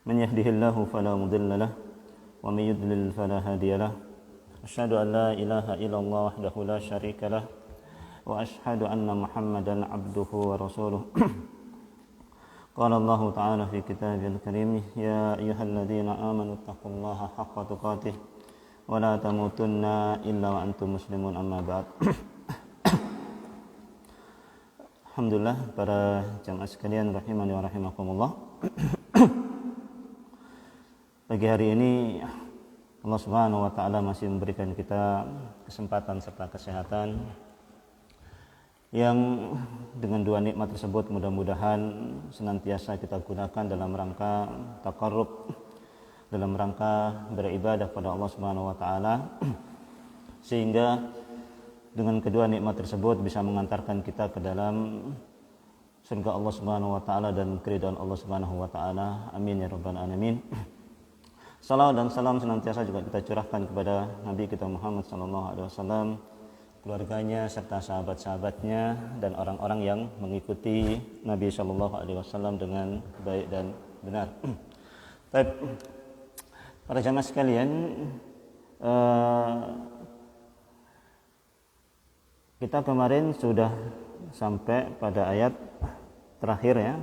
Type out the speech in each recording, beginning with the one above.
من يهده الله فلا مضل له ومن يضلل فلا هادي له أشهد أن لا إله إلا الله وحده لا شريك له وأشهد أن محمدا عبده ورسوله قال الله تعالى في كتابه الكريم يا أيها الذين آمنوا اتقوا الله حق تقاته ولا تموتن إلا وأنتم مسلمون أما بعد. Alhamdulillah para jamaah sekalian rahimani wa rahimakumullah. Pagi hari ini Allah Subhanahu wa taala masih memberikan kita kesempatan serta kesehatan yang dengan dua nikmat tersebut mudah-mudahan senantiasa kita gunakan dalam rangka taqarrub, dalam rangka beribadah pada Allah Subhanahu wa taala, sehingga dengan kedua nikmat tersebut bisa mengantarkan kita ke dalam surga Allah Subhanahu wa taala dan keridhaan Allah Subhanahu wa taala. Amin ya rabbal alamin. Salawat dan salam senantiasa juga kita curahkan kepada Nabi kita Muhammad sallallahu alaihi wasallam, keluarganya serta sahabat-sahabatnya dan orang-orang yang mengikuti Nabi sallallahu alaihi wasallam dengan baik dan benar. Baik, para jamaah sekalian, kita kemarin sudah sampai pada ayat terakhir ya,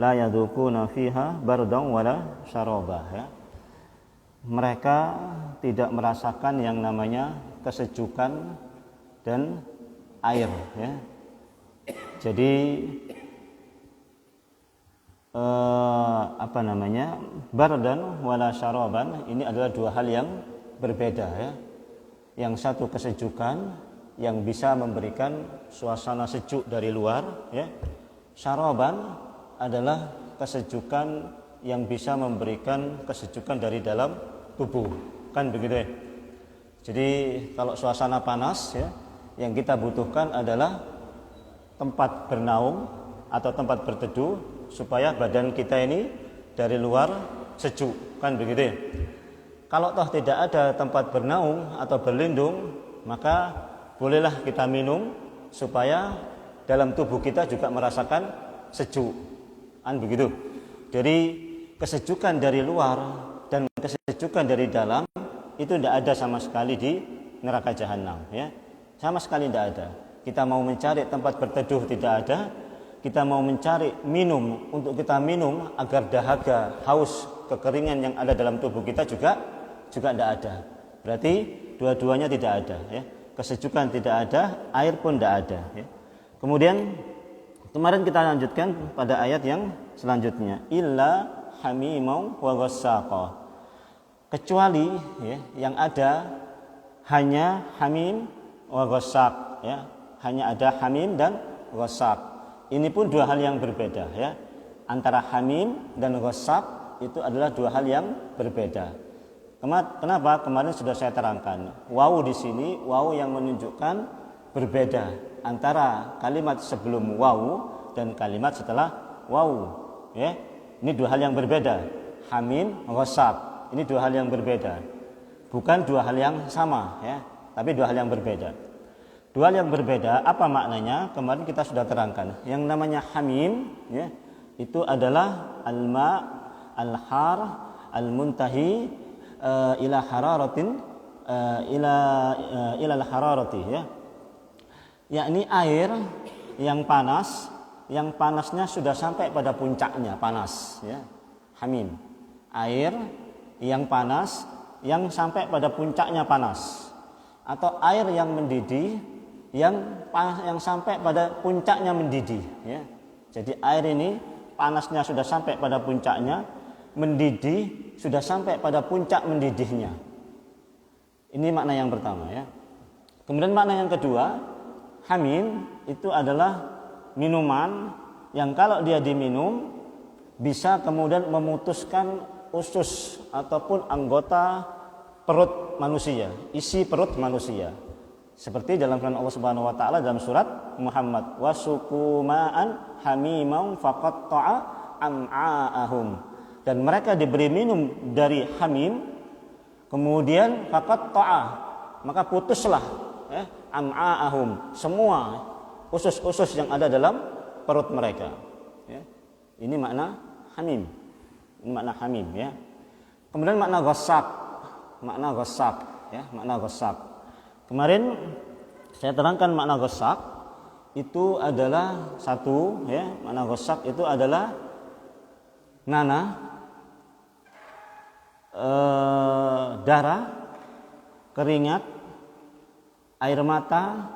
la yadzuquna fiha bardan wala syaraba ya. Mereka tidak merasakan yang namanya kesejukan dan air ya. Jadi bardan wala syaraban ini adalah dua hal yang berbeda ya. Yang satu kesejukan yang bisa memberikan suasana sejuk dari luar ya. Syaraban adalah kesejukan yang bisa memberikan kesejukan dari dalam tubuh, kan begitu ya. Jadi kalau suasana panas ya, yang kita butuhkan adalah tempat bernaung atau tempat berteduh supaya badan kita ini dari luar sejuk, kan begitu ya. Kalau toh tidak ada tempat bernaung atau berlindung, maka bolehlah kita minum supaya dalam tubuh kita juga merasakan sejuk, kan begitu. Jadi kesejukan dari luar dan kesejukan dari dalam itu tidak ada sama sekali di neraka jahanam ya. Sama sekali tidak ada. Kita mau mencari tempat berteduh tidak ada. Kita mau mencari minum untuk kita minum agar dahaga, haus, kekeringan yang ada dalam tubuh kita juga tidak ada. Berarti dua-duanya tidak ada ya. Kesejukan tidak ada, air pun tidak ada ya. Kemudian kemarin kita lanjutkan pada ayat yang selanjutnya, illa hamimau wa ghassaqa. Kecuali ya, yang ada hanya hamim wa ghassaq ya. Hanya ada hamim dan ghassaq. Ini pun dua hal yang berbeda ya. Antara hamim dan ghassaq itu adalah dua hal yang berbeda. Kenapa? Kemarin sudah saya terangkan. Wawu di sini, wawu yang menunjukkan berbeda antara kalimat sebelum wawu dan kalimat setelah wawu. Ya, ini dua hal yang berbeda. Hamim, ghassaq. Ini dua hal yang berbeda. Bukan dua hal yang sama, ya, tapi dua hal yang berbeda. Dua hal yang berbeda. Apa maknanya? Kemarin kita sudah terangkan. Yang namanya hamim, ya, itu adalah al-ma, al-har, al-muntahi ila hararatin ila al-hararati ya. Yakni air yang panas, yang panasnya sudah sampai pada puncaknya panas ya. Hamim. Air yang panas yang sampai pada puncaknya panas. Atau air yang mendidih yang sampai pada puncaknya mendidih ya. Jadi air ini panasnya sudah sampai pada puncaknya, mendidih sudah sampai pada puncak mendidihnya. Ini makna yang pertama ya. Kemudian makna yang kedua, hamim itu adalah minuman yang kalau dia diminum bisa kemudian memutuskan usus ataupun anggota perut manusia, isi perut manusia. Seperti dalam firman Allah Subhanahu wa taala dalam surat Muhammad, wasuqu ma'an hamimau faqatta'a am'a'ahum. Dan mereka diberi minum dari hamim, kemudian faqatta'a, maka putuslah am'a'ahum, semua usus-usus yang ada dalam perut mereka ya. Ini makna hamim Ini makna hamim ya. Kemudian makna ghassak. Makna ghassak ya, makna ghassak. Kemarin saya terangkan makna ghassak itu adalah satu ya, makna ghassak itu adalah nanah, darah, keringat, air mata,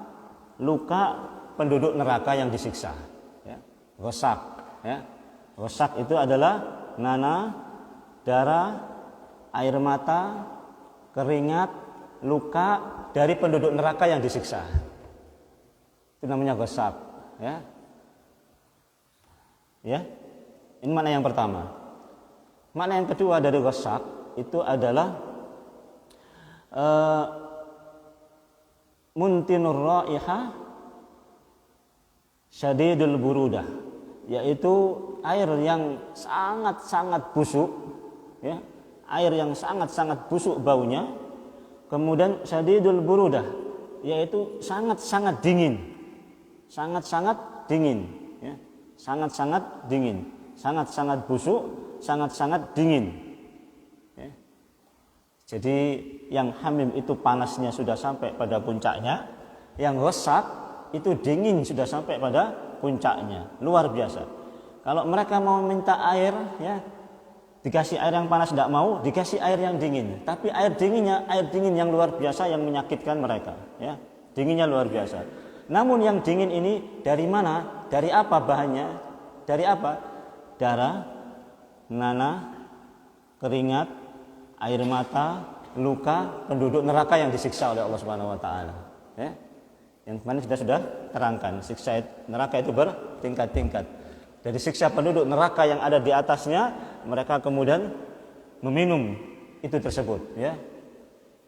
luka penduduk neraka yang disiksa. Ya. Ghassak ya. Ghassak itu adalah nanah, darah, air mata, keringat, luka dari penduduk neraka yang disiksa. Itu namanya ghassak ya. Ya. Ini makna yang pertama. Makna yang kedua dari ghassak itu adalah muntinur raihah syadidul burudah, yaitu air yang sangat-sangat busuk ya, air yang sangat-sangat busuk baunya, kemudian syadidul burudah, yaitu sangat-sangat dingin, sangat-sangat dingin ya, sangat-sangat dingin, sangat-sangat busuk, sangat-sangat dingin ya. Jadi yang hamim itu panasnya sudah sampai pada puncaknya, yang ghassak itu dingin sudah sampai pada puncaknya, luar biasa. Kalau mereka mau minta air ya, dikasih air yang panas tidak mau, dikasih air yang dingin. Tapi air dinginnya air dingin yang luar biasa yang menyakitkan mereka ya. Dinginnya luar biasa. Namun yang dingin ini dari mana? Dari apa bahannya? Dari apa? Darah, nanah, keringat, air mata, luka penduduk neraka yang disiksa oleh Allah Subhanahu wa taala ya. Yang kemarin sudah terangkan, siksa neraka itu bertingkat-tingkat. Dari siksa penduduk neraka yang ada di atasnya, mereka kemudian meminum itu tersebut ya.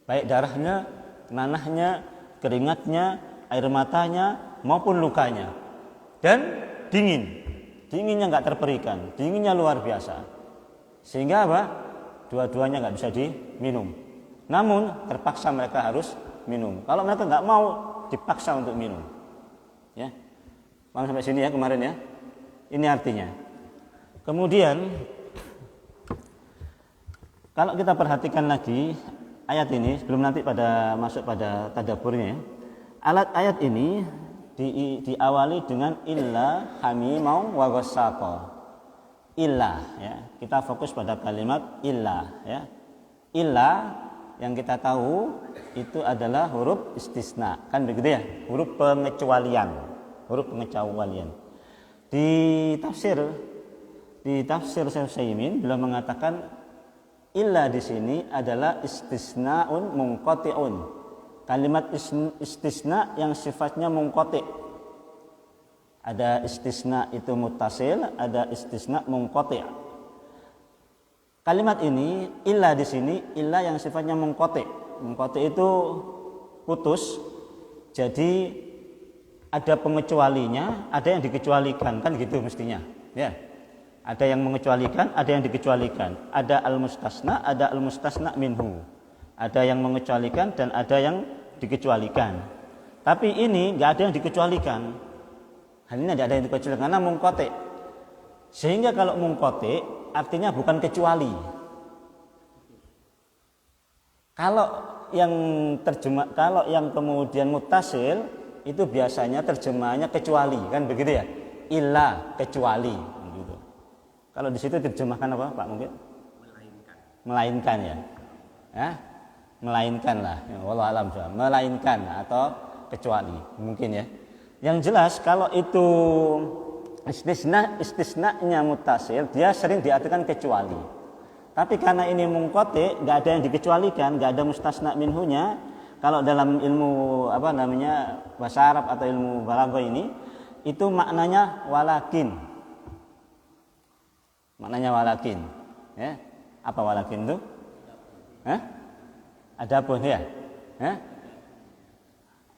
Baik darahnya, nanahnya, keringatnya, air matanya maupun lukanya. Dan dingin. Dinginnya enggak terperikan, dinginnya luar biasa. Sehingga apa? Dua-duanya enggak bisa diminum. Namun terpaksa mereka harus minum. Kalau mereka enggak mau, dipaksa untuk minum. Ya. Paham sampai sini ya kemarin ya? Ini artinya. Kemudian kalau kita perhatikan lagi ayat ini sebelum nanti masuk pada tadabburnya, ayat ini diawali dengan illa hamimau wa ghassaqa. Illa ya. Kita fokus pada kalimat illa ya. Illa yang kita tahu itu adalah huruf istisna, kan begitu ya? Huruf pengecualian. Huruf pengecualian. Di tafsir Syekh Utsaimin beliau mengatakan illa di sini adalah istisnaun munqati'un. Kalimat istisna yang sifatnya munqati'. Ada istisna itu muttasil, ada istisna munqati'. Kalimat ini illa di sini illa yang sifatnya munqati'. Munqati' itu putus. Jadi ada pengecualinya, ada yang dikecualikan, kan gitu mestinya. Ya. Ada yang mengecualikan, ada yang dikecualikan. Ada al-mustasna, ada al-mustasna minhu. Ada yang mengecualikan dan ada yang dikecualikan. Tapi ini enggak ada yang dikecualikan. Hal ini tidak ada yang dikecualikan karena munqati. Sehingga kalau munqati artinya bukan kecuali. Kalau yang kemudian muttasil itu biasanya terjemahannya kecuali, kan begitu ya? Illa kecuali gitu. Kalau di situ terjemahkan apa, Pak mungkin? Melainkan ya. Ya? Melainkan lah. Ya, wallahu alam, melainkan atau kecuali mungkin ya. Yang jelas kalau itu istisna-nya muttasil, dia sering diartikan kecuali. Tapi karena ini munqati, enggak ada yang dikecualikan, enggak ada mustasna minhunya. Kalau dalam ilmu bahasa Arab atau ilmu balaghah ini itu maknanya walakin. Maknanya walakin, ya. Apa walakin itu? Adapun ya.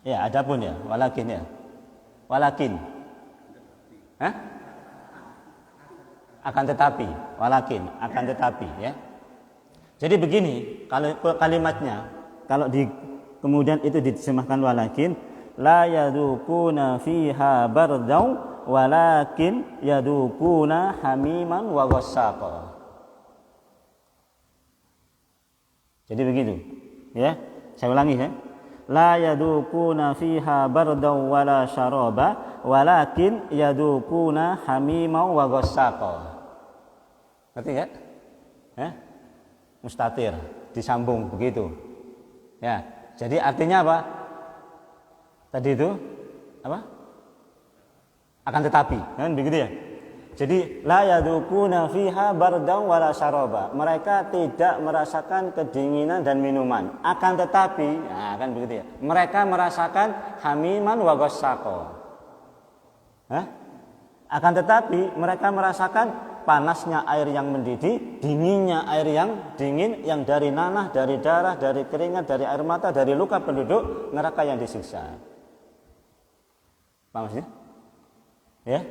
Ya, adapun ya, walakin ya. Walakin. Akan tetapi, walakin, akan tetapi ya. Jadi begini, kalau kalimatnya kalau kemudian itu diterjemahkan walakin la yadukuna fiha bardau walakin yadukuna hamiman wa ghassaqa. Jadi begitu. Ya, saya ulangi ya. La yadukuna fiha bardaw wala syaraba walakin yadukuna hamimau wa ghassaqa. Ngerti ya? Ya? Mustatir, disambung begitu. Ya, jadi artinya apa? Tadi itu apa? Akan tetapi, kan begitu ya? Jadi la yadukuna fiha bardaw wala syaraba. Mereka tidak merasakan kedinginan dan minuman. Akan tetapi, nah kan begitu ya. Mereka merasakan hamiman wa ghassaqa. Akan tetapi mereka merasakan panasnya air yang mendidih, dinginnya air yang dingin yang dari nanah, dari darah, dari keringat, dari air mata, dari luka penduduk neraka yang disiksa. Paham maksudnya? Ya?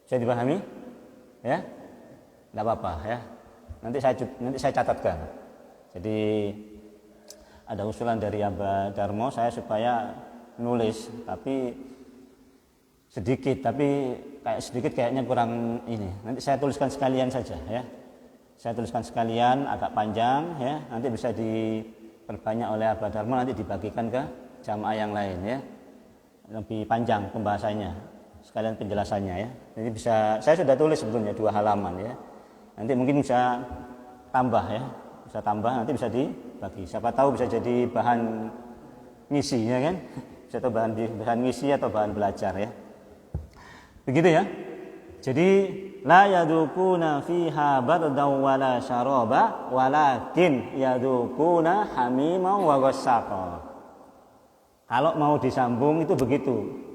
Bisa dipahami? Ya? Tidak apa-apa ya. Nanti saya catatkan. Jadi ada usulan dari Abah Darmo saya supaya nulis tapi sedikit kayaknya kurang ini. Nanti saya tuliskan sekalian saja ya. Saya tuliskan sekalian agak panjang ya. Nanti bisa diperbanyak oleh Abah Darmo, nanti dibagikan ke jamaah yang lain ya. Lebih panjang pembahasannya. Sekalian penjelasannya ya. Jadi saya sudah tulis sebetulnya 2 halaman ya. Nanti mungkin bisa tambah ya. Bisa tambah, nanti bisa dibagi. Siapa tahu bisa jadi bahan ngisi ya kan. Bisa tahu bahan ngisi atau bahan belajar ya. Begitu ya. Jadi la yadukuna fiha bardaw wala syaraba walakin yadukuna hamimau wa ghassaqa. Kalau mau disambung itu begitu.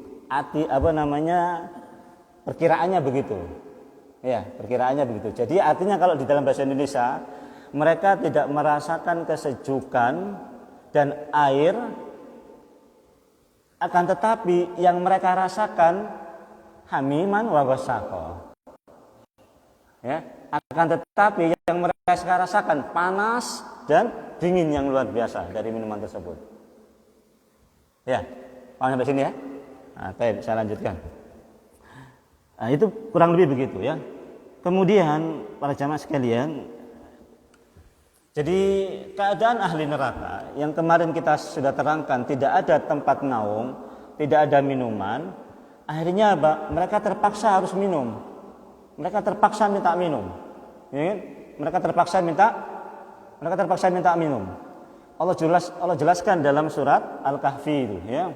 Perkiraannya begitu. Ya, perkiraannya begitu. Jadi artinya kalau di dalam bahasa Indonesia mereka tidak merasakan kesejukan dan air, akan tetapi yang mereka rasakan hamiman wa ghassaqa. Ya, akan tetapi yang mereka rasakan panas dan dingin yang luar biasa dari minuman tersebut. Ya, paham sampai sini ya? Nah, saya lanjutkan. Nah, itu kurang lebih begitu ya. Kemudian para jamaah sekalian, jadi keadaan ahli neraka yang kemarin kita sudah terangkan, tidak ada tempat naung, tidak ada minuman. Akhirnya apa? Mereka terpaksa harus minum. Mereka terpaksa minta minum. Ya, mereka terpaksa minta minum. Allah jelaskan dalam surat Al-Kahfi itu ya.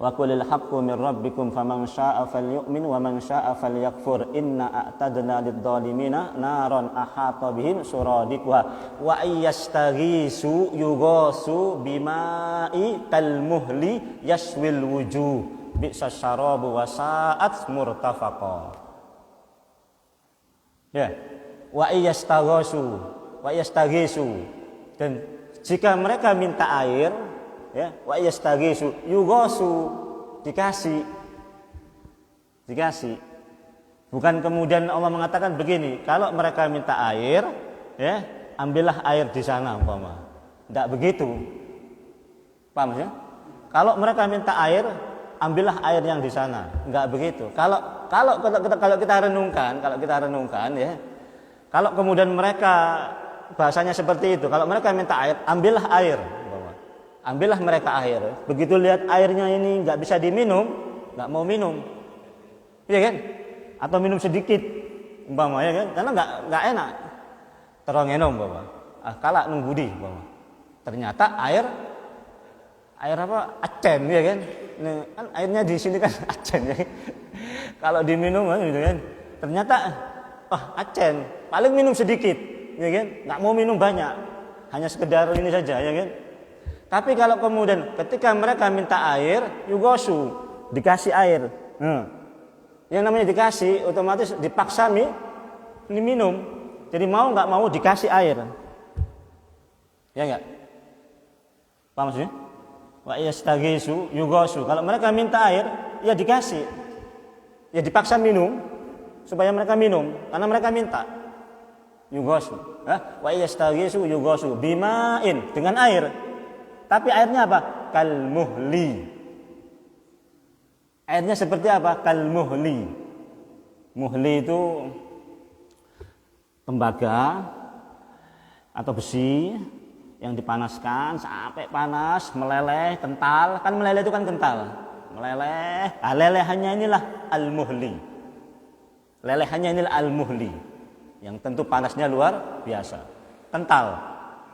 Wa qulil haqqu min rabbikum faman syaa'a falyu'min wa man syaa'a falyakfur inna a'tadna lidh-dhalimina naran ahata bihim suradiquha wa ayastaghisu yughasu bima'i kalmuhli yaswil wujuh bi'sas syarabu wa sa'at murtafaqa. Ya, wa ayastaghisu dan jika mereka minta air ya, wa yastaghisu yughasu, dikasih. Bukan kemudian Allah mengatakan begini, kalau mereka minta air ya, ambillah air di sana umpama. Tidak begitu. Paham ya? Kalau mereka minta air, ambillah air yang di sana. Enggak begitu. Kalau kita renungkan ya. Kalau kemudian mereka bahasanya seperti itu, kalau mereka minta air, ambillah air. Ambillah mereka air. Begitu lihat airnya ini nggak bisa diminum, nggak mau minum, iya kan? Atau minum sedikit, umpama ya kan? Karena nggak enak. Terong enom, bapak. Kala nunggudi, bapak. Ternyata air apa? Acen, ya kan? Nah, kan airnya di sini kan acen, ya. Kalau diminum, gitu kan? Ternyata, acen. Paling minum sedikit, ya kan? Nggak mau minum banyak, hanya sekedar ini saja, ya kan? Tapi kalau kemudian ketika mereka minta air, yugosu, dikasih air. Yang namanya dikasih, otomatis dipaksa minum. Jadi mau nggak mau dikasih air. Ya nggak? Paham maksudnya? Wa yastaghisu yugosu. Kalau mereka minta air, ya dikasih. Ya dipaksa minum supaya mereka minum karena mereka minta. Yugosu. Wa yastaghisu yugosu bima'in, dengan air. Tapi airnya apa? Kalmuhli. Airnya seperti apa? Kalmuhli. Muhli itu tembaga atau besi yang dipanaskan sampai panas, meleleh, kental. Kan meleleh itu kan kental. Meleleh. Lelehannya inilah al-muhli. Lelehannya inilah al-muhli. Yang tentu panasnya luar biasa. Kental.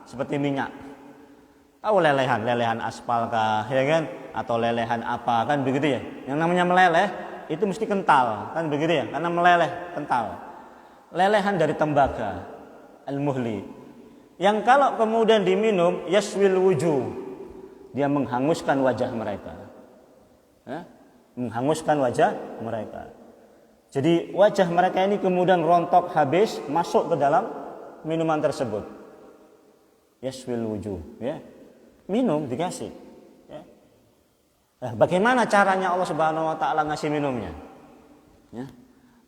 Seperti minyak. Tahu lelehan aspal kah, ya kan? Atau lelehan apa, kan begitu ya. Yang namanya meleleh itu mesti kental, kan begitu ya. Karena meleleh, kental. Lelehan dari tembaga, al-muhli. Yang kalau kemudian diminum yaswil wujuh, dia menghanguskan wajah mereka, menghanguskan wajah mereka. Jadi wajah mereka ini kemudian rontok habis, masuk ke dalam minuman tersebut. Yaswil wujuh, ya. Minum dikasih. Ya. Nah, bagaimana caranya Allah Subhanahu Wa Taala ngasih minumnya? Ya.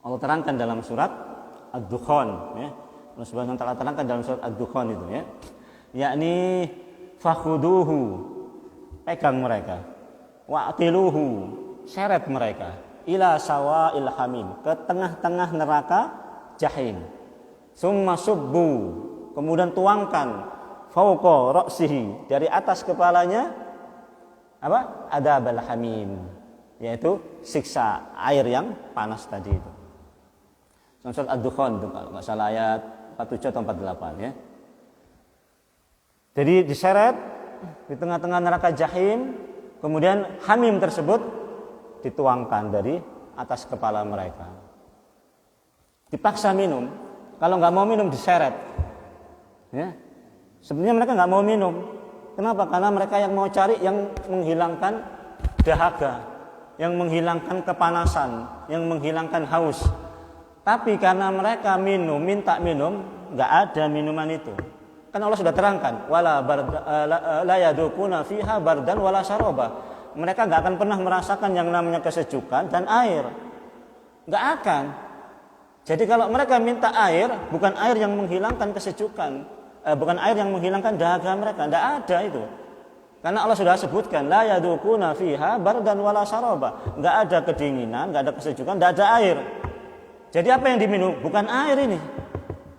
Allah terangkan dalam surat Ad-Dukhan, ya. Allah Subhanahu wa taala terangkan dalam surat Ad-Dukhan itu, ya. Yakni fakhuduhu, pegang mereka. Wa'tiluhu, seret mereka ila sawa'il hamim, ke tengah-tengah neraka jahim. Summa subbu, kemudian tuangkan fauqa ra'sihi, dari atas kepalanya apa? Adzabal hamim, yaitu siksa air yang panas tadi itu. Surat Ad-Dukhan itu kalau enggak salah ayat 47 atau 48, ya. Jadi diseret di tengah-tengah neraka jahim, kemudian hamim tersebut dituangkan dari atas kepala mereka. Dipaksa minum. Kalau nggak mau minum diseret. Ya. Sebenarnya mereka nggak mau minum. Kenapa? Karena mereka yang mau cari yang menghilangkan dahaga, yang menghilangkan kepanasan, yang menghilangkan haus. Tapi karena mereka minum, minta minum, nggak ada minuman itu. Kan Allah sudah terangkan, la yadukuna fiha bardan wala syaraba. Mereka nggak akan pernah merasakan yang namanya kesejukan dan air, nggak akan. Jadi kalau mereka minta air, bukan air yang menghilangkan kesejukan, bukan air yang menghilangkan dahaga mereka, nggak ada itu. Karena Allah sudah sebutkan, la yadukuna fiha bardan wala syaraba. Nggak ada kedinginan, nggak ada kesejukan, nggak ada air. Jadi apa yang diminum? Bukan air ini.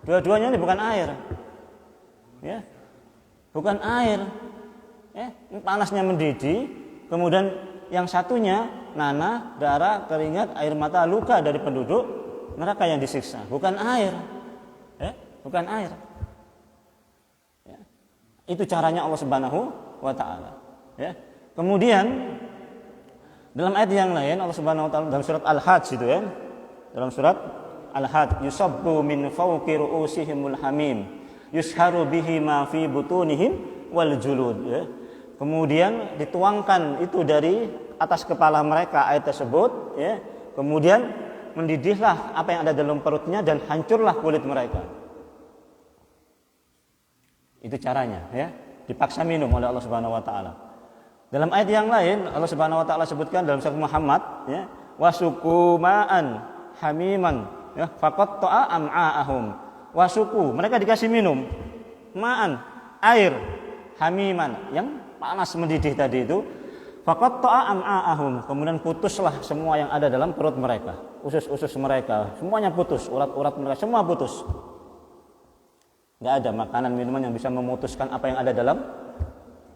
Dua-duanya ini bukan air. Ya. Bukan air. Ya, panasnya mendidih, kemudian yang satunya nanah, darah, keringat, air mata, luka dari penduduk neraka yang disiksa. Bukan air. Ya, bukan air. Ya. Itu caranya Allah Subhanahu wa taala. Ya. Kemudian dalam ayat yang lain Allah Subhanahu wa taala dalam surat Al-Hajj itu, ya. Dalam surat Al-Hajj, yusabbu min fawqi ru'usihimul hamim yusharu bihi ma fi butunihim wal julud, ya. Kemudian dituangkan itu dari atas kepala mereka air tersebut, ya. Kemudian mendidihlah apa yang ada dalam perutnya dan hancurlah kulit mereka. Itu caranya, ya. Dipaksa minum oleh Allah Subhanahu wa taala. Dalam ayat yang lain Allah Subhanahu wa taala sebutkan dalam surat Muhammad, ya, wasuku ma'an hamiman, ya, faqatta'a am'a'ahum. Wasuku, mereka dikasih minum ma'an, air, hamiman, yang panas mendidih tadi itu. Faqatta'a am'a'ahum, kemudian putuslah semua yang ada dalam perut mereka, usus-usus mereka, semuanya putus, urat-urat mereka semua putus. Enggak ada makanan minuman yang bisa memutuskan apa yang ada dalam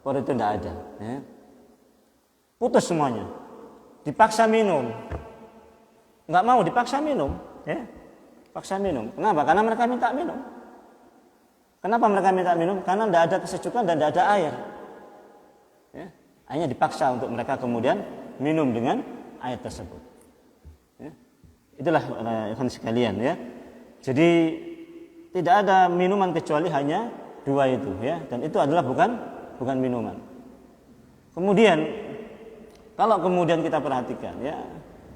perut itu, enggak ada, ya. Putus semuanya. Dipaksa minum. Enggak mau, dipaksa minum, ya. Paksa minum. Kenapa? Karena mereka minta minum. Kenapa mereka minta minum? Karena tidak ada kesejukan dan tidak ada air. Ya. Hanya dipaksa untuk mereka kemudian minum dengan air tersebut. Ya. Itulah ikhwan sekalian, ya. Jadi tidak ada minuman kecuali hanya dua itu, ya. Dan itu adalah bukan minuman. Kemudian kalau kemudian kita perhatikan, ya,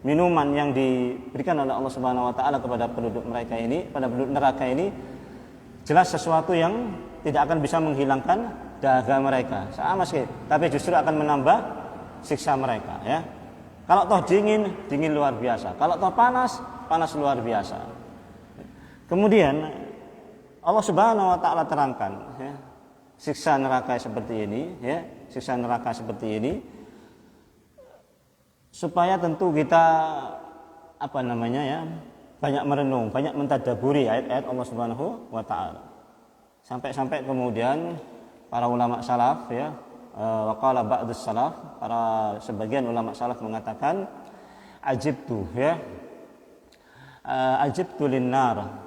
minuman yang diberikan oleh Allah Subhanahu wa taala kepada penduduk mereka ini, pada penduduk neraka ini, jelas sesuatu yang tidak akan bisa menghilangkan dahaga mereka sama sekali, tapi justru akan menambah siksa mereka, ya. Kalau toh dingin luar biasa, kalau toh panas luar biasa. Kemudian Allah Subhanahu wa taala terangkan, ya, siksa neraka seperti ini, ya, siksa neraka seperti ini supaya tentu kita ya, banyak merenung, banyak mentadaburi ayat-ayat Allah Subhanahu wa taala. Sampai-sampai kemudian para ulama salaf ya, waqala ba'dus salaf, para sebagian ulama salaf mengatakan ajibtu ya, ajibtu linnar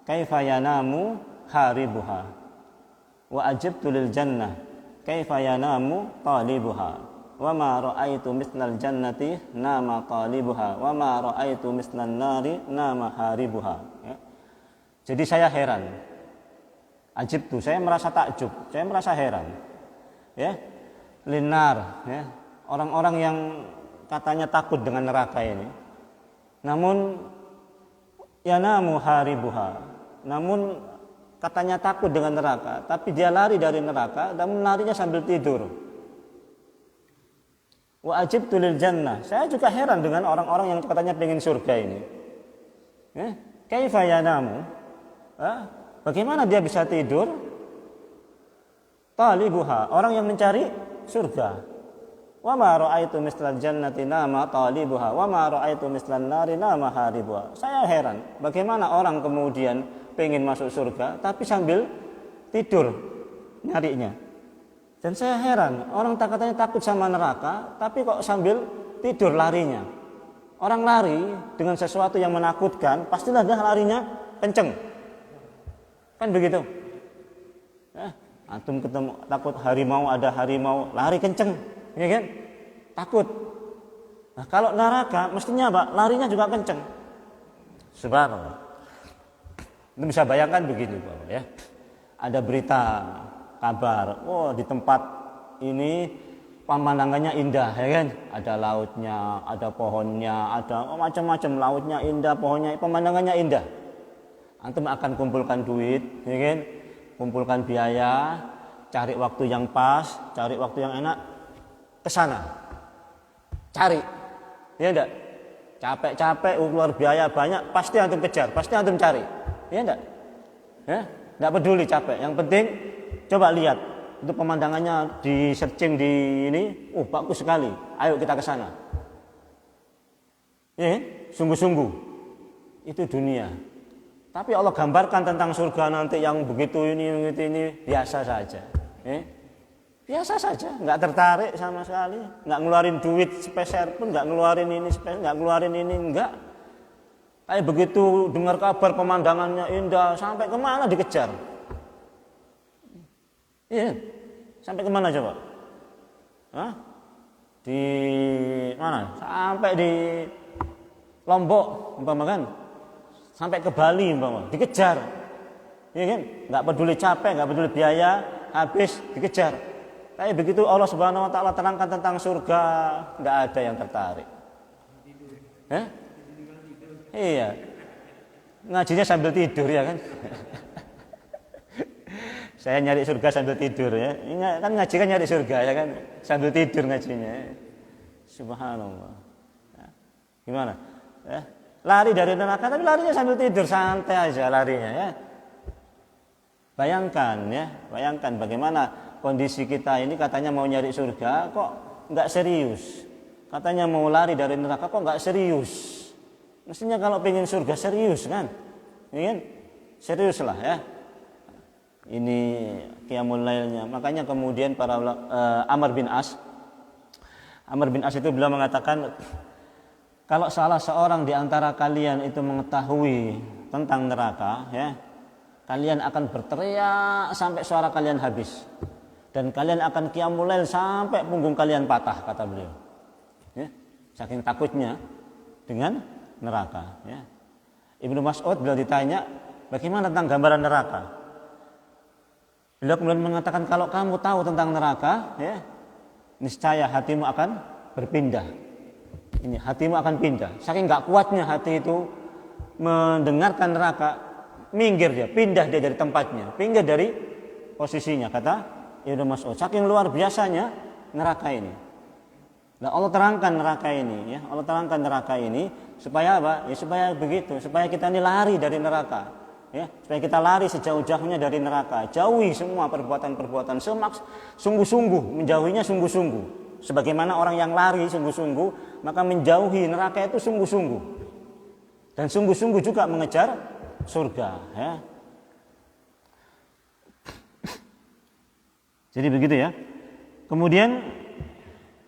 kaifa yanamu haribuha wa ajibtu lil jannah kaifa yanamu talibuha wa ma ra'aitu mithlal jannati nama talibuha wa ma ra'aitu mithlan nari nama haribuha ya. Jadi saya heran, ajibtu, saya merasa takjub, saya merasa heran ya, linar ya, orang-orang yang katanya takut dengan neraka ini, namun yanamu haribuha, namun katanya takut dengan neraka, tapi dia lari dari neraka, namun larinya sambil tidur. Wa ajibtu lil jannah, saya juga heran dengan orang-orang yang katanya pengen surga ini ya, kaifa yanamu, bagaimana dia bisa tidur? Talibuha, orang yang mencari surga. Wa ma ra'aitu mislal jannati nama talibuha wa ma ra'aitu mislan nari nama haribuha. Saya heran, bagaimana orang kemudian pengen masuk surga tapi sambil tidur nyarinya. Dan saya heran, orang katanya takut sama neraka tapi kok sambil tidur larinya. Orang lari dengan sesuatu yang menakutkan, pastilah dia larinya kenceng. Kan begitu? Antum ketemu takut harimau, ada harimau, lari kenceng, ya kan? Takut. Nah, kalau neraka mestinya apa? Larinya juga kenceng. Subhanallah. Itu bisa bayangkan begini, Pak, ya. Ada berita kabar, di tempat ini pemandangannya indah, ya kan? Ada lautnya, ada pohonnya, ada macam-macam, lautnya indah, pohonnya, pemandangannya indah. Antum akan kumpulkan duit, ya kan? Kumpulkan biaya, cari waktu yang pas, cari waktu yang enak, ke sana. Cari. Ya enggak? Capek-capek, keluar biaya banyak, pasti antum kejar, pasti antum cari. Ya enggak? Ya, enggak peduli capek, yang penting coba lihat. Itu pemandangannya di searching di ini, bagus sekali. Ayo kita ke sana. Ya, sungguh-sungguh. Itu dunia. Tapi Allah gambarkan tentang surga nanti yang begitu ini biasa saja. Biasa saja, nggak tertarik sama sekali, nggak ngeluarin duit sepeser pun, nggak ngeluarin ini sepeser, nggak ngeluarin ini, nggak. Tapi begitu dengar kabar pemandangannya indah, sampai kemana dikejar? Iya, sampai kemana coba? Di mana? Sampai di Lombok, umpama kan? Sampai ke Bali umpama, dikejar. Ya kan? Enggak peduli capek, enggak peduli biaya, habis dikejar. Tapi begitu Allah Subhanahu wa taala terangkan tentang surga, enggak ada yang tertarik. Iya. Ngajinya sambil tidur ya kan? Saya nyari surga sambil tidur ya. Ini kan ngaji kan nyari surga ya kan? Sambil tidur ngajinya. Subhanallah. Gimana? Lari dari neraka tapi larinya sambil tidur, santai aja larinya ya. Bayangkan bagaimana kondisi kita ini, katanya mau nyari surga kok enggak serius. Katanya mau lari dari neraka kok enggak serius. Mestinya kalau pengen surga serius kan? Ini kan serius lah ya. Ini qiyamul lailnya. Makanya kemudian para Amr bin As itu beliau mengatakan, kalau salah seorang di antara kalian itu mengetahui tentang neraka, ya, kalian akan berteriak sampai suara kalian habis, dan kalian akan qiyamul lail sampai punggung kalian patah, kata beliau. Ya, saking takutnya dengan neraka. Ya. Ibnu Mas'ud beliau ditanya, bagaimana tentang gambaran neraka? Beliau kemudian mengatakan, kalau kamu tahu tentang neraka, ya, niscaya hatimu akan berpindah. Ini hatimu akan pindah. Saking nggak kuatnya hati itu mendengarkan neraka, minggir dia, pindah dia dari tempatnya, pinggir dari posisinya, kata Ibnu Mas'ud. Saking luar biasanya neraka ini. Nah, Allah terangkan neraka ini, ya. Allah terangkan neraka ini supaya apa? Ya supaya begitu, supaya kita ini lari dari neraka, ya. Supaya kita lari sejauh-jauhnya dari neraka, jauhi semua perbuatan-perbuatan, sungguh-sungguh, menjauhinya sungguh-sungguh. Sebagaimana orang yang lari sungguh-sungguh, maka menjauhi neraka itu sungguh-sungguh. Dan sungguh-sungguh juga mengejar surga, ya. Jadi begitu ya. Kemudian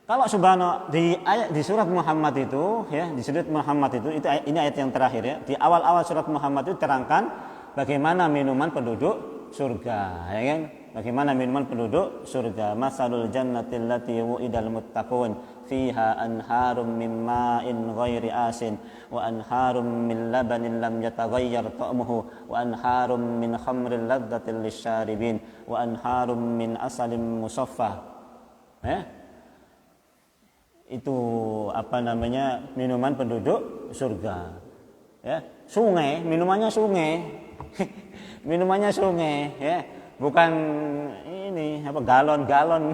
kalau subhanahu di surat Muhammad itu ya, di surat Muhammad itu ini ayat yang terakhir ya. Di awal-awal surat Muhammad itu terangkan bagaimana minuman penduduk surga, ya kan? Bagaimana minuman penduduk surga. Masalul jannatil lati wu'idal muttaqun fiha anharum min ma'in ghairi asin wa anharum min labanin lam yataghayyar ta'muhu wa anharum min khamrin ladzatil lisyaribin wa anharum min asalin musaffah. Itu minuman penduduk surga. Ya, sungai, minumannya sungai. Minumannya sungai, ya. Bukan ini galon-galon.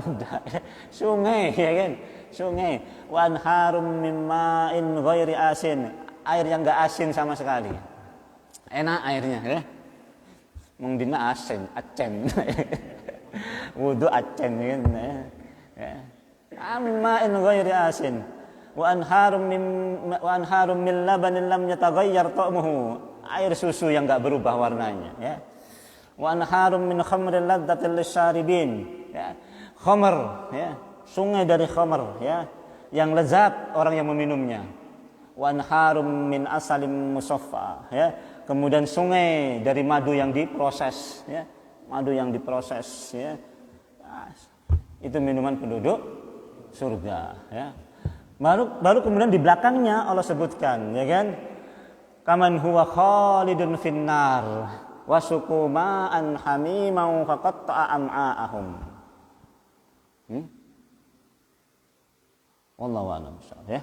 Sungai, ya kan? Sungai. Wa anharum min ma'in ghairi asin. Air yang enggak asin sama sekali. Enak airnya, ya. Mung dina asin, acen. Wudu acen kan, ya. Amma in ghairi asin wa anharum min labanin lam yataghayyar ta'muhu, air susu yang enggak berubah warnanya, ya. Wa anharum min khamrin ladzatil lisyaribin, ya. Khamr, ya, sungai dari khamr, ya, yang lezat orang yang meminumnya. Wa anharum min asalim musaffa, ya. Kemudian sungai dari madu yang diproses, ya. Madu yang diproses, ya. Itu minuman penduduk surga, ya. Baru kemudian di belakangnya Allah sebutkan, ya kan? Kaman huwa khalidun finnar wasuqu ma'an hamimau faqatta'a am'a'ahum. Wallahu a'lam bishawab, ya.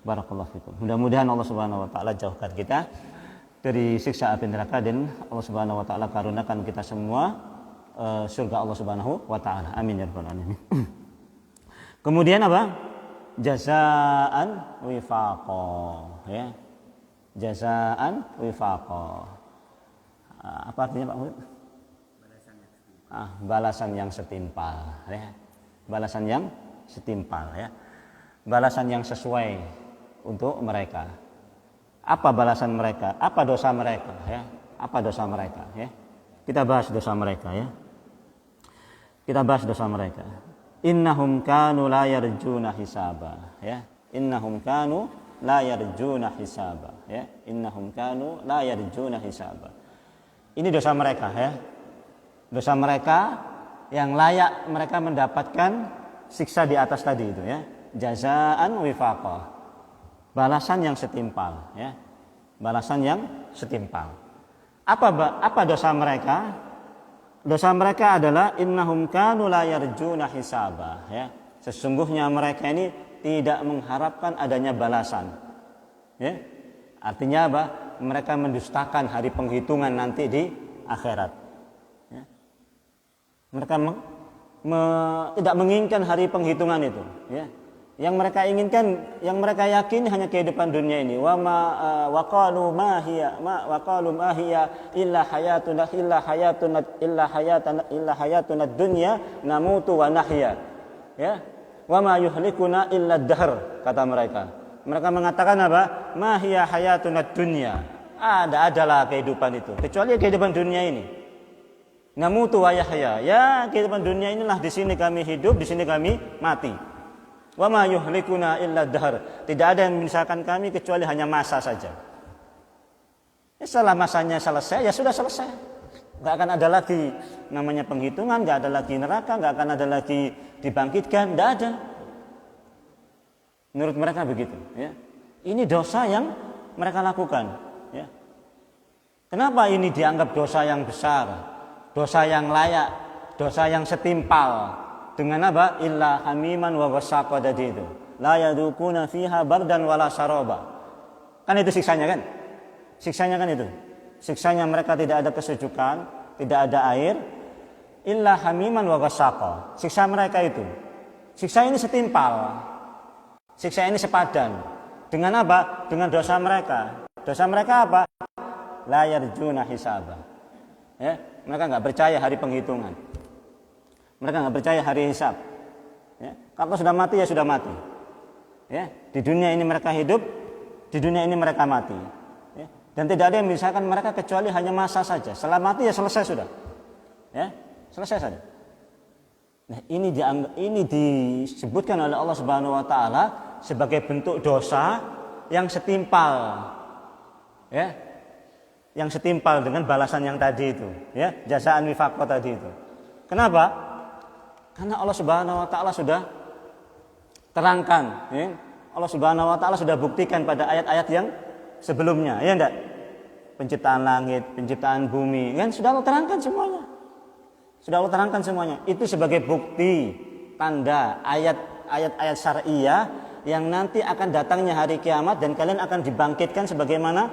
Barakallahu fikum. Mudah-mudahan Allah Subhanahu wa taala jauhkan kita dari siksa api neraka dan Allah Subhanahu wa taala karuniakan kita semua surga Allah Subhanahu wa taala. Amin ya rabbal alamin. Kemudian apa? Jazaan wifaqa, ya. Jazaan wifaqa. Apa artinya Pak Muhammad? Balasan yang setimpal, ya. Balasan yang setimpal, ya. Balasan yang sesuai untuk mereka. Apa balasan mereka? Apa dosa mereka, ya? Apa dosa mereka, ya? Kita bahas dosa mereka, ya. Kita bahas dosa mereka. Innahum kanu la yarjuna hisaba, ya. Innahum kanu la yarjuna hisaba, ya. Innahum kanu la yarjuna hisaba. Ini dosa mereka, ya. Dosa mereka yang layak mereka mendapatkan siksa di atas tadi itu, ya. Jazaan wifaqah. Balasan yang setimpal, ya. Balasan yang setimpal. Apa dosa mereka? Dosa mereka adalah innahum kanu la yarjuna hisaba, ya. Sesungguhnya mereka ini tidak mengharapkan adanya balasan, ya. Artinya apa? Mereka mendustakan hari penghitungan nanti di akhirat, ya. Mereka tidak menginginkan hari penghitungan itu, ya. Yang mereka inginkan, yang mereka yakini hanya kehidupan dunia ini. Wa qalu ma hiya illa hayatuna dunya namutu wa nahya. Ya. Wa ma yuhlikuna illa dahr, kata mereka. Mereka mengatakan apa? Ma hiya hayatuna dunya. Adalah kehidupan itu, kecuali kehidupan dunia ini. Namutu wa yahya. Ya, kehidupan dunia inilah, di sini kami hidup, di sini kami mati. Wa ma yuhlikuna illa dahr. Tidak ada yang memisahkan kami kecuali hanya masa saja. Ya, setelah masanya selesai, ya sudah selesai. Enggak akan ada lagi namanya penghitungan, enggak ada lagi neraka, enggak akan ada lagi dibangkitkan, enggak ada. Menurut mereka begitu, ya. Ini dosa yang mereka lakukan, ya. Kenapa ini dianggap dosa yang besar? Dosa yang layak, dosa yang setimpal dengan apa? Illa hamiman wa wasaqa tadi itu. La yadukuna fiha bardan wala syaraba. Kan itu siksanya kan? Siksanya kan itu. Siksanya mereka tidak ada kesejukan, tidak ada air. Illa hamiman wa wasaqa. Siksa mereka itu. Siksa ini setimpal. Siksa ini sepadan. Dengan apa? Dengan dosa mereka. Dosa mereka apa? La yarjuna hisaba. Ya, mereka enggak percaya hari penghitungan. Mereka nggak percaya hari hisab. Ya, kalau sudah mati ya sudah mati. Ya, di dunia ini mereka hidup, di dunia ini mereka mati. Ya, dan tidak ada yang memisahkan mereka kecuali hanya masa saja. Setelah mati ya selesai sudah. Ya, selesai saja. Nah, ini disebutkan oleh Allah Subhanahu wa taala sebagai bentuk dosa yang setimpal. Ya. Yang setimpal dengan balasan yang tadi itu, ya, jazaan wifaqah tadi itu. Kenapa? Karena Allah Subhanahu wa taala sudah terangkan, ya. Allah Subhanahu wa taala sudah buktikan pada ayat-ayat yang sebelumnya, ya enggak? Penciptaan langit, penciptaan bumi, kan sudah Allah terangkan semuanya. Sudah Allah terangkan semuanya. Itu sebagai bukti, tanda ayat-ayat syar'iyah yang nanti akan datangnya hari kiamat dan kalian akan dibangkitkan sebagaimana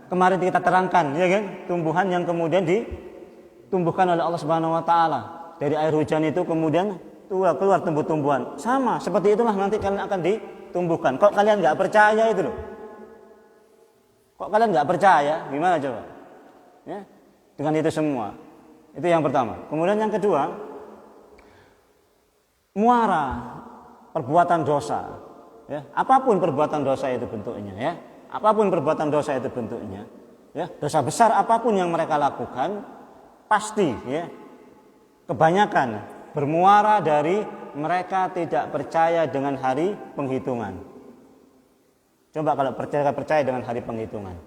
kemarin kita terangkan, ya kan? Tumbuhan yang kemudian ditumbuhkan oleh Allah Subhanahu wa taala. Dari air hujan itu kemudian keluar tumbuh-tumbuhan. Sama, seperti itulah nanti kalian akan ditumbuhkan. Kok kalian enggak percaya itu loh? Kok kalian enggak percaya? Gimana coba? Ya. Dengan itu semua. Itu yang pertama. Kemudian yang kedua, muara perbuatan dosa, ya. Apapun perbuatan dosa itu bentuknya, ya. Apapun perbuatan dosa itu bentuknya, ya, dosa besar apapun yang mereka lakukan, pasti, ya, kebanyakan bermuara dari mereka tidak percaya dengan hari penghitungan. Coba kalau percaya dengan hari penghitungan.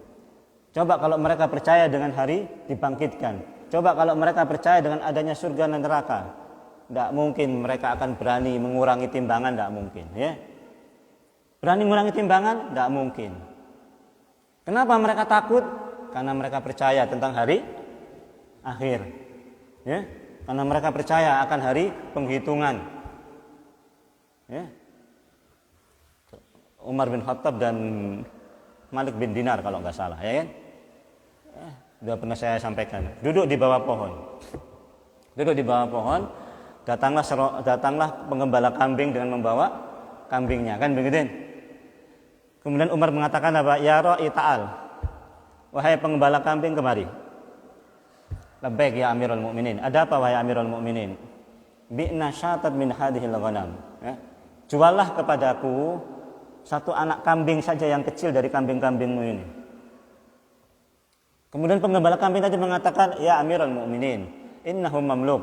Coba kalau mereka percaya dengan hari dibangkitkan. Coba kalau mereka percaya dengan adanya surga dan neraka. Tidak mungkin mereka akan berani mengurangi timbangan, tidak mungkin, ya. Berani mengurangi timbangan, tidak mungkin. Kenapa mereka takut? Karena mereka percaya tentang hari akhir, ya. Karena mereka percaya akan hari penghitungan, ya. Umar bin Khattab dan Malik bin Dinar kalau nggak salah, ya kan? Sudah pernah saya sampaikan. Duduk di bawah pohon, datanglah penggembala kambing dengan membawa kambingnya, kan begitu? Kemudian Umar mengatakan apa? Ya ra'i ta'al. Wahai penggembala kambing, kemari. Labbaik ya Amirul Mukminin. Ada apa wahai Amirul Mukminin? Bi'na syatat min hadhil ghanam. Ya. Juallah kepadaku satu anak kambing saja yang kecil dari kambing-kambingmu ini. Kemudian penggembala kambing tadi mengatakan, ya Amirul Mukminin, innahum mamluk.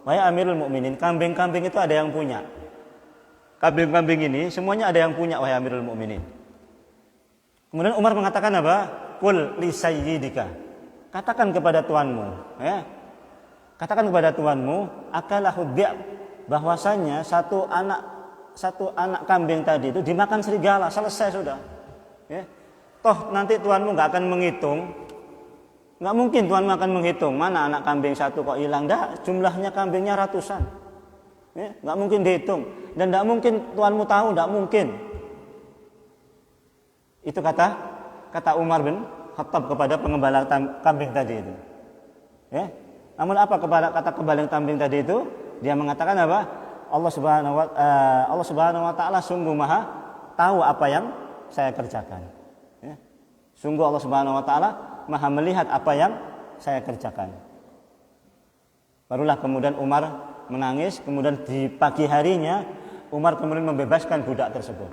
Wahai Amirul Mukminin, kambing-kambing itu ada yang punya. Kambing-kambing ini semuanya ada yang punya, wahai Amirul Mukminin. Kemudian Umar mengatakan apa? Qul li sayyidika. Katakan kepada tuanmu, ya. Katakan kepada tuanmu, akalahu dhi'ab, bahwasanya satu anak kambing tadi itu dimakan serigala, selesai sudah. Ya. Toh nanti tuanmu enggak akan menghitung. Enggak mungkin tuanmu akan menghitung mana anak kambing satu kok hilang, enggak, jumlahnya kambingnya ratusan. Ya, enggak mungkin dihitung dan enggak mungkin tuanmu tahu, enggak mungkin. Itu kata Umar bin Khattab kepada penggembala kambing tadi itu. Ya. Namun apa kata penggembala kambing tadi itu? Dia mengatakan apa? Allah Subhanahu wa taala sungguh Maha tahu apa yang saya kerjakan. Ya. Sungguh Allah Subhanahu wa taala Maha melihat apa yang saya kerjakan. Barulah kemudian Umar menangis, kemudian di pagi harinya Umar kemudian membebaskan budak tersebut.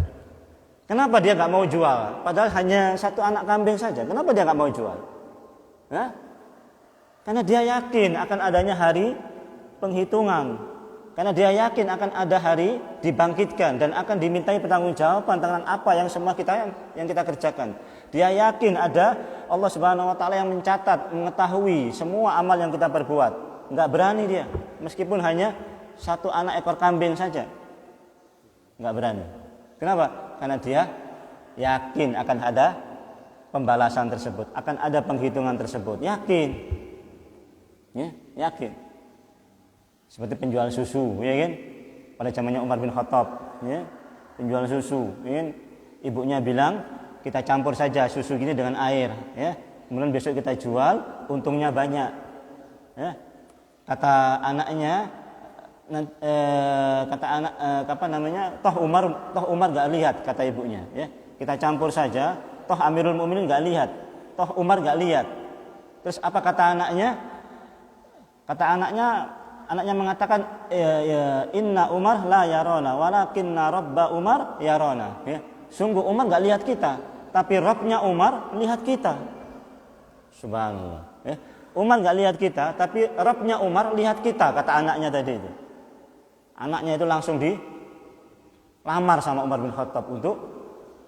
Kenapa dia nggak mau jual? Padahal hanya satu anak kambing saja. Kenapa dia nggak mau jual? Hah? Karena dia yakin akan adanya hari penghitungan. Karena dia yakin akan ada hari dibangkitkan dan akan dimintai pertanggungjawaban tentang apa yang semua yang kita kerjakan. Dia yakin ada Allah Subhanahu wa taala yang mencatat, mengetahui semua amal yang kita perbuat. Enggak berani dia, meskipun hanya satu anak ekor kambing saja. Enggak berani. Kenapa? Karena dia yakin akan ada pembalasan tersebut, akan ada penghitungan tersebut. Yakin. Ya, yakin. Seperti penjual susu, ya kan? Pada zamannya Umar bin Khattab, ya. Penjual susu, ya kan? Ibunya bilang, kita campur saja susu gini dengan air, ya. Kemudian besok kita jual, untungnya banyak. Ya. Kata anaknya, toh Umar nggak lihat, kata ibunya, ya. Kita campur saja, toh Amirul Mukminin nggak lihat, toh Umar nggak lihat. Terus apa kata anaknya? Anaknya mengatakan, inna Umar la yarona, walakinna Rabba Umar yarona. Ya. Sungguh Umar nggak lihat kita, tapi Rabbnya Umar lihat kita. Subhanallah. Ya. Umar nggak lihat kita, tapi Rabbnya Umar lihat kita, kata anaknya tadi itu. Anaknya itu langsung dilamar sama Umar bin Khattab untuk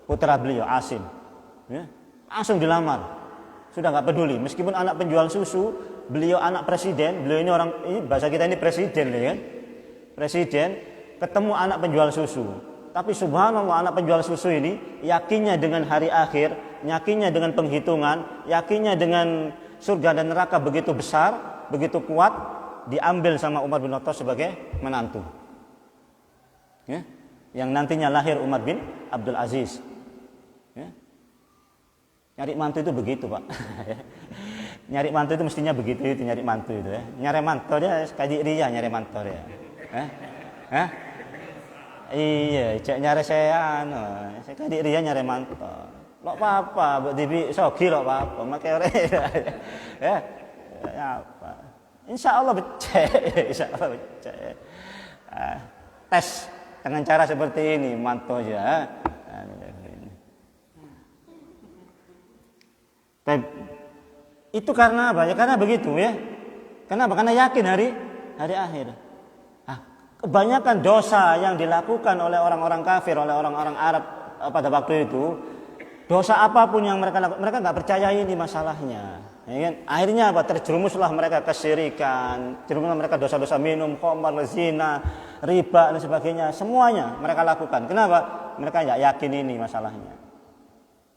putra beliau Asim. Ya, langsung dilamar. Sudah nggak peduli. Meskipun anak penjual susu, beliau anak presiden. Beliau ini bahasa kita ini presiden, ya kan? Presiden ketemu anak penjual susu. Tapi subhanallah anak penjual susu ini yakinnya dengan hari akhir, yakinnya dengan penghitungan, yakinnya dengan surga dan neraka begitu besar, begitu kuat, diambil sama Umar bin Khattab sebagai menantu. Ya, yang nantinya lahir Umar bin Abdul Aziz. Ya. Nyari mantu itu begitu, Pak. Nyari mantu itu mestinya begitu itu nyari mantu itu ya. Nyari mantu dia kaji ria nyari mantu dia. Hah? Iya, cek nyari saya kaji ria nyari mantu. Lok apa, buat dibi sogi lok apa, makai ore. Ya. Ya apa? Insyaallah becek, insyaallah becek. Tes dengan cara seperti ini mantu aja. Itu karena apa? Ya karena begitu ya. Kenapa? Karena yakin hari akhir. Kebanyakan dosa yang dilakukan oleh orang-orang kafir, oleh orang-orang Arab pada waktu itu, dosa apapun yang mereka lakukan, mereka nggak percaya ini masalahnya. Ya kan? Akhirnya apa? Terjerumuslah mereka kesyirikan, terjerumuslah mereka dosa-dosa minum, khamar, zina, riba dan sebagainya. Semuanya mereka lakukan. Kenapa? Mereka nggak yakin ini masalahnya.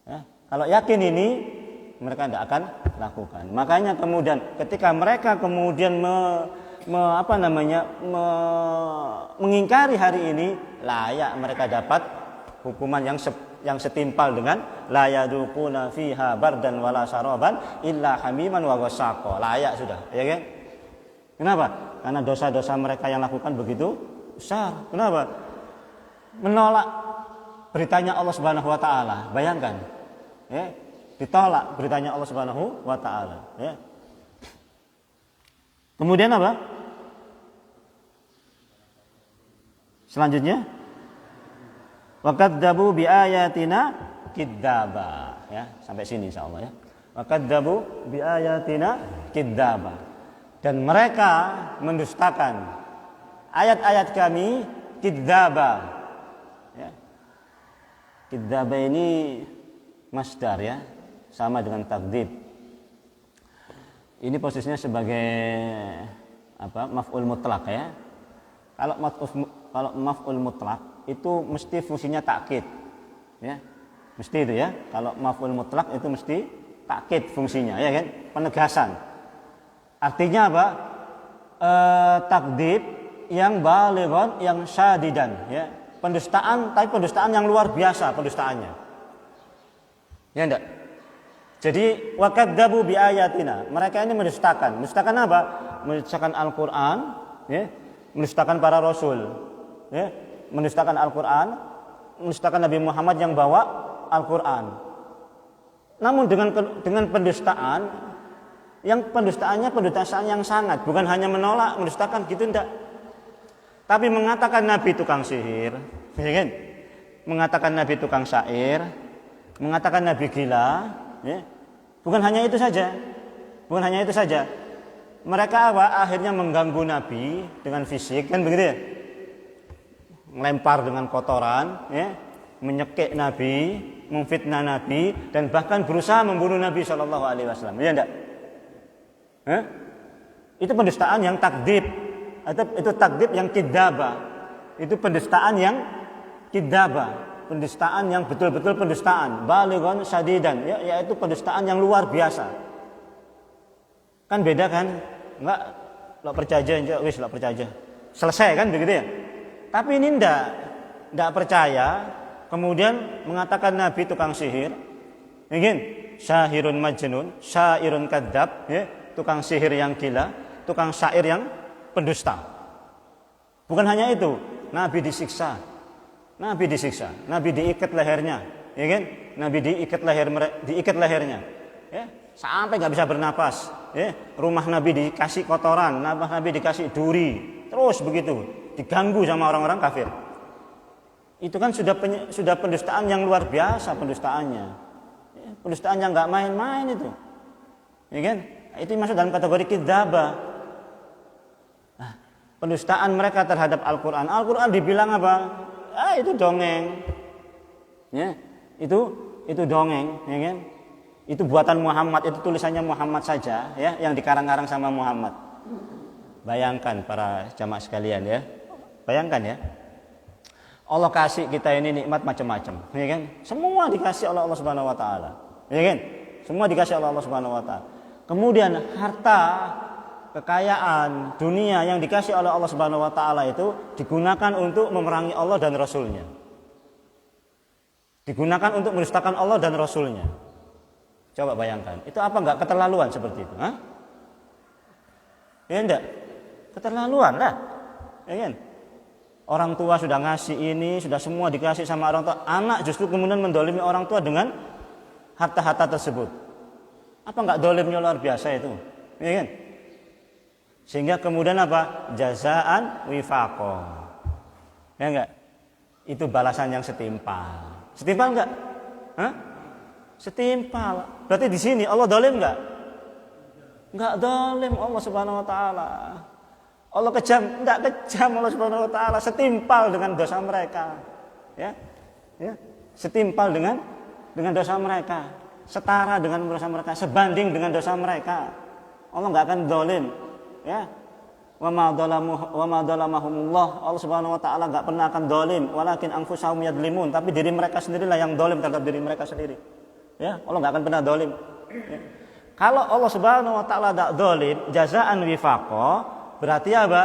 Ya? Kalau yakin ini, mereka tidak akan lakukan. Makanya kemudian ketika mereka kemudian mengingkari hari ini, layak mereka dapat hukuman yang setimpal dengan la yaduquna fiha bardan wala saraban illa hamiman wa ghassaqa. Layak sudah, ya kan? Kenapa? Karena dosa-dosa mereka yang lakukan begitu besar. Kenapa? Menolak beritanya Allah Subhanahu wa taala. Bayangkan. Ya, ditolak beritanya Allah Subhanahu wa taala, ya. Kemudian apa? Selanjutnya wa kadzdzabu bi ayatina kidzaba, ya, sampai sini insyaallah ya. Wa kadzdzabu bi ayatina kidzaba. Dan mereka mendustakan ayat-ayat kami kidzaba. Ya. Kidzaba ini masdar ya, sama dengan takdzib. Ini posisinya sebagai maf'ul mutlak ya. Kalau maf'ul mutlak itu mesti fungsinya takkid. Ya. Mesti itu ya. Kalau maf'ul mutlak itu mesti takkid fungsinya, ya kan? Penegasan. Artinya apa? Takdzib yang balighon, yang syadidan, ya. Pendustaan, tapi pendustaan yang luar biasa pendustaannya. Ya enggak? Jadi wa kadzdzabu bi ayatina. Mereka ini mendustakan. Mendustakan apa? Mendustakan Al-Qur'an, ya. Mendustakan para rasul, ya. Mendustakan Al-Qur'an, mendustakan Nabi Muhammad yang bawa Al-Qur'an. Namun dengan pendustaan pendustaan yang sangat, bukan hanya menolak, mendustakan gitu enggak. Tapi mengatakan Nabi tukang sihir, ya kan? Mengatakan Nabi tukang syair, mengatakan Nabi gila, ya. Bukan hanya itu saja. Mereka akhirnya mengganggu Nabi dengan fisik, kan begitu ya? Melempar dengan kotoran, ya, menyekik Nabi, memfitnah Nabi, dan bahkan berusaha membunuh Nabi Shallallahu Alaihi Wasallam. Ya enggak? Itu pendustaan yang takdzib, itu takdzib yang kidzaba, itu pendustaan yang kidzaba. Pendustaan yang betul-betul pendustaan, balighon syadidan, ya, yaitu pendustaan yang luar biasa. Kan beda kan? Enggak, lo percaya wis lo percaya. Selesai kan begitu ya? Tapi ini enggak percaya, kemudian mengatakan Nabi tukang sihir. Ingin syahirun majnun, syairun kadzab, ya, tukang sihir yang gila, tukang syair yang pendusta. Bukan hanya itu, Nabi disiksa, Nabi diikat lehernya, ya kan? Nabi diikat lehernya, ya, sampai nggak bisa bernapas, ya. Rumah Nabi dikasih kotoran, Nabi dikasih duri, terus begitu, diganggu sama orang-orang kafir. Itu kan sudah pendustaan yang luar biasa pendustaannya, ya, pendustaan yang nggak main-main itu, ya kan? Itu masuk dalam kategori kidzaba. Pendustaan mereka terhadap Al-Quran. Al-Quran dibilang apa? Itu dongeng. Ya, itu dongeng, ya kan? Itu buatan Muhammad, itu tulisannya Muhammad saja, ya, yang dikarang-karang sama Muhammad. Bayangkan para jamaah sekalian, ya. Bayangkan ya. Allah kasih kita ini nikmat macam-macam, ya kan? Semua dikasih oleh Allah Subhanahu wa taala. Ya kan? Semua dikasih oleh Allah Subhanahu wa taala. Kemudian harta, kekayaan dunia yang dikasih oleh Allah Subhanahu wa taala itu digunakan untuk memerangi Allah dan Rasul-Nya. Digunakan untuk mendustakan Allah dan Rasul-Nya. Coba bayangkan, itu apa enggak keterlaluan seperti itu? Hah? Ya enggak? Keterlaluan lah. Ya kan? Orang tua sudah ngasih ini, sudah semua dikasih sama orang tua. Anak justru kemudian mendolimi orang tua dengan harta-harta tersebut. Apa enggak dolimnya luar biasa itu? Ya kan? Sehingga kemudian apa? Jazaan wifaqo. Ya enggak? Itu balasan yang setimpal. Setimpal enggak? Hah? Setimpal. Berarti di sini Allah dolim enggak? Enggak dolim Allah Subhanahu wa taala. Allah kejam, enggak kejam Allah Subhanahu wa taala, setimpal dengan dosa mereka. Ya. Ya. Setimpal dengan dosa mereka, setara dengan dosa mereka, sebanding dengan dosa mereka. Allah enggak akan dolim. Ya. Wa ma dhalamahumullah. Allah Subhanahu wa taala enggak pernah akan dolim, walakin anfusahum yadlimun, tapi diri mereka sendirilah yang dolim terhadap diri mereka sendiri. Ya, Allah enggak akan pernah dolim. Ya. Kalau Allah Subhanahu wa taala tidak dolim, jazaan wifaqo, berarti apa?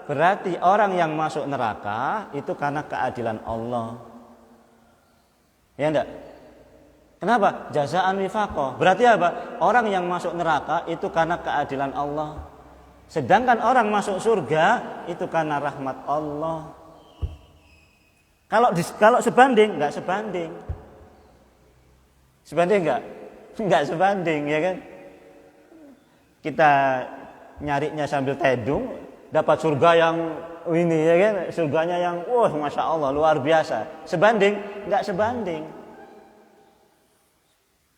Berarti orang yang masuk neraka itu karena keadilan Allah. Ya enggak? Kenapa? Jazaan wifaqo. Berarti apa? Orang yang masuk neraka itu karena keadilan Allah. Sedangkan orang masuk surga itu karena rahmat Allah. Kalau sebanding, enggak sebanding. Sebanding enggak? Enggak sebanding, ya kan? Kita nyarinya sambil tedung, dapat surga yang ini, ya kan? Surganya yang masya Allah luar biasa. Sebanding? Enggak sebanding.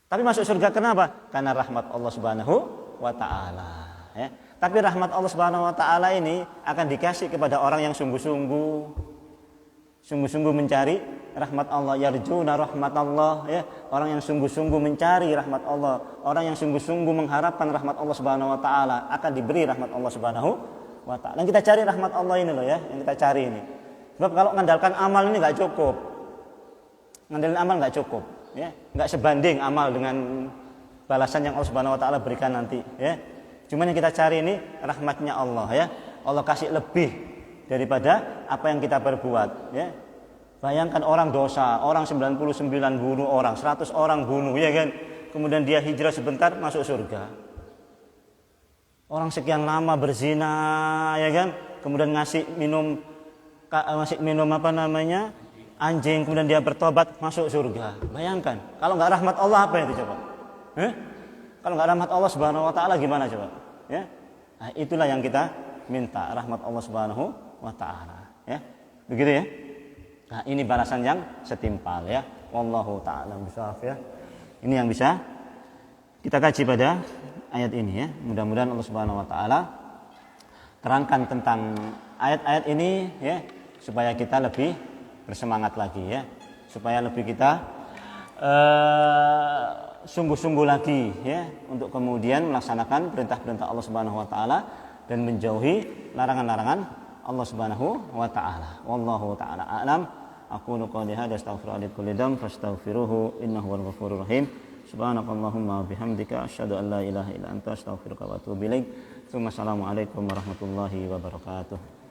Tapi masuk surga kenapa? Karena rahmat Allah Subhanahu wa taala, ya. Tapi rahmat Allah Subhanahu wa taala ini akan dikasih kepada orang yang sungguh-sungguh mencari rahmat Allah, yarjuna rahmat Allah, ya. Orang yang sungguh-sungguh mencari rahmat Allah, orang yang sungguh-sungguh mengharapkan rahmat Allah Subhanahu wa taala akan diberi rahmat Allah Subhanahu wa taala. Dan kita cari rahmat Allah ini loh, ya, yang kita cari ini. Sebab kalau mengandalkan amal ini enggak cukup. Mengandalkan amal enggak cukup, ya. Enggak sebanding amal dengan balasan yang Allah Subhanahu wa taala berikan nanti, ya. Cuman yang kita cari ini rahmatnya Allah, ya. Allah kasih lebih daripada apa yang kita perbuat, ya. Bayangkan orang dosa, orang 99 bunuh orang, 100 orang bunuh, ya kan? Kemudian dia hijrah sebentar masuk surga. Orang sekian lama berzina, ya kan? Kemudian ngasih minum anjing, kemudian dia bertobat masuk surga. Bayangkan, kalau enggak rahmat Allah apa itu coba? Kalau enggak rahmat Allah Subhanahu wa taala gimana coba? Ya. Nah, itulah yang kita minta, rahmat Allah Subhanahu wa taala, ya. Begitu ya? Nah, ini balasan yang setimpal, ya. Wallahu ta'ala bishawab, ya. Ini yang bisa kita kaji pada ayat ini, ya. Mudah-mudahan Allah Subhanahu wa taala terangkan tentang ayat-ayat ini, ya, supaya kita lebih bersemangat lagi, ya. Supaya lebih kita sungguh-sungguh lagi, ya, untuk kemudian melaksanakan perintah-perintah Allah Subhanahu wa taala dan menjauhi larangan-larangan Allah Subhanahu wa taala. Wallahu taala a'lam. Aqulu qouli hadza astaghfirullaha li kulli dzamb fastaghfiruhu innahu wal ghafurur rahim. Subhanakallahumma wa bihamdika asyhadu an la ilaha illa anta astaghfiruka wa atubu ilaik. Assalamualaikum warahmatullahi wabarakatuh.